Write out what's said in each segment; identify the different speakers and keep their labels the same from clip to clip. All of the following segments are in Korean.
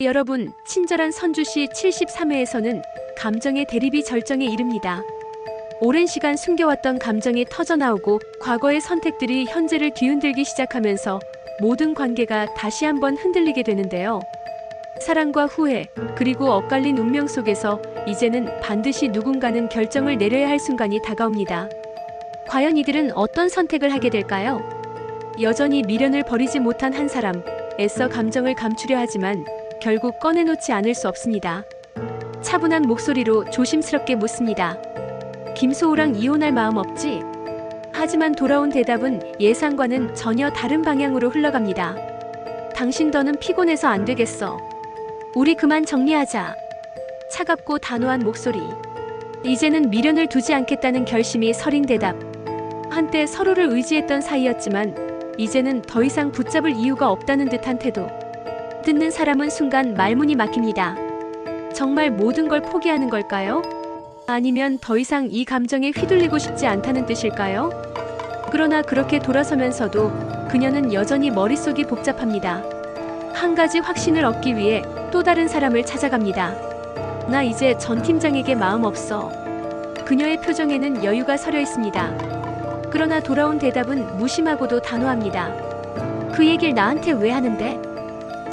Speaker 1: 여러분, 친절한 선주시 73회에서는 감정의 대립이 절정에 이릅니다. 오랜 시간 숨겨왔던 감정이 터져나오고 과거의 선택들이 현재를 뒤흔들기 시작하면서 모든 관계가 다시 한번 흔들리게 되는데요. 사랑과 후회, 그리고 엇갈린 운명 속에서 이제는 반드시 누군가는 결정을 내려야 할 순간이 다가옵니다. 과연 이들은 어떤 선택을 하게 될까요? 여전히 미련을 버리지 못한 한 사람, 애써 감정을 감추려 하지만 결국 꺼내놓지 않을 수 없습니다. 차분한 목소리로 조심스럽게 묻습니다. 김소호랑 이혼할 마음 없지? 하지만 돌아온 대답은 예상과는 전혀 다른 방향으로 흘러갑니다. 당신 더는 피곤해서 안 되겠어. 우리 그만 정리하자. 차갑고 단호한 목소리. 이제는 미련을 두지 않겠다는 결심이 서린 대답. 한때 서로를 의지했던 사이였지만 이제는 더 이상 붙잡을 이유가 없다는 듯한 태도. 듣는 사람은 순간 말문이 막힙니다. 정말 모든 걸 포기하는 걸까요? 아니면 더 이상 이 감정에 휘둘리고 싶지 않다는 뜻일까요? 그러나 그렇게 돌아서면서도 그녀는 여전히 머릿속이 복잡합니다. 한 가지 확신을 얻기 위해 또 다른 사람을 찾아갑니다. 나 이제 전 팀장에게 마음 없어. 그녀의 표정에는 여유가 서려 있습니다. 그러나 돌아온 대답은 무심하고도 단호합니다. 그 얘길 나한테 왜 하는데?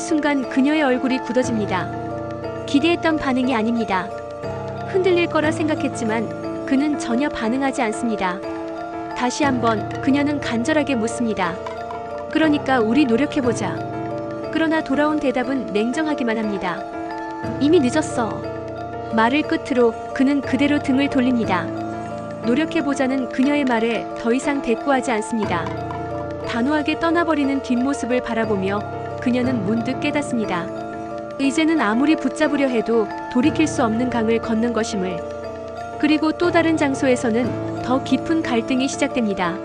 Speaker 1: 순간 그녀의 얼굴이 굳어집니다. 기대했던 반응이 아닙니다. 흔들릴 거라 생각했지만 그는 전혀 반응하지 않습니다. 다시 한번 그녀는 간절하게 묻습니다. 그러니까 우리 노력해보자. 그러나 돌아온 대답은 냉정하기만 합니다. 이미 늦었어. 말을 끝으로 그는 그대로 등을 돌립니다. 노력해보자는 그녀의 말에 더 이상 대꾸하지 않습니다. 단호하게 떠나버리는 뒷모습을 바라보며 그녀는 문득 깨닫습니다. 이제는 아무리 붙잡으려 해도 돌이킬 수 없는 강을 걷는 것임을. 그리고 또 다른 장소에서는 더 깊은 갈등이 시작됩니다.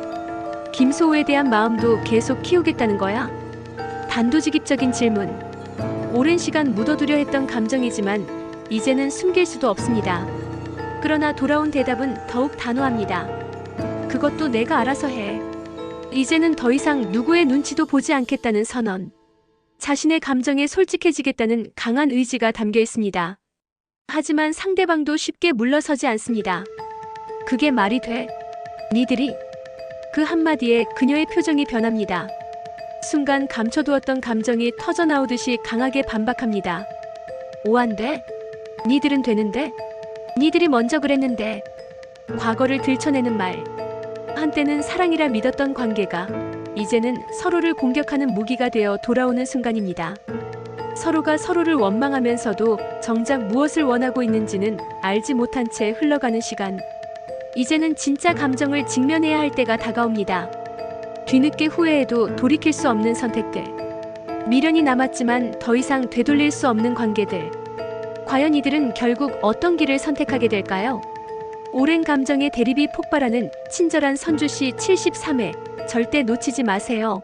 Speaker 1: 김소호에 대한 마음도 계속 키우겠다는 거야? 단도직입적인 질문. 오랜 시간 묻어두려 했던 감정이지만 이제는 숨길 수도 없습니다. 그러나 돌아온 대답은 더욱 단호합니다. 그것도 내가 알아서 해. 이제는 더 이상 누구의 눈치도 보지 않겠다는 선언. 자신의 감정에 솔직해지겠다는 강한 의지가 담겨 있습니다. 하지만 상대방도 쉽게 물러서지 않습니다. 그게 말이 돼? 니들이? 그 한마디에 그녀의 표정이 변합니다. 순간 감춰두었던 감정이 터져나오듯이 강하게 반박합니다. 오한데? 니들은 되는데? 니들이 먼저 그랬는데. 과거를 들춰내는 말. 한때는 사랑이라 믿었던 관계가 이제는 서로를 공격하는 무기가 되어 돌아오는 순간입니다. 서로가 서로를 원망하면서도 정작 무엇을 원하고 있는지는 알지 못한 채 흘러가는 시간. 이제는 진짜 감정을 직면해야 할 때가 다가옵니다. 뒤늦게 후회해도 돌이킬 수 없는 선택들. 미련이 남았지만 더 이상 되돌릴 수 없는 관계들. 과연 이들은 결국 어떤 길을 선택하게 될까요? 오랜 감정의 대립이 폭발하는 친절한 선주시 73회. 절대 놓치지 마세요.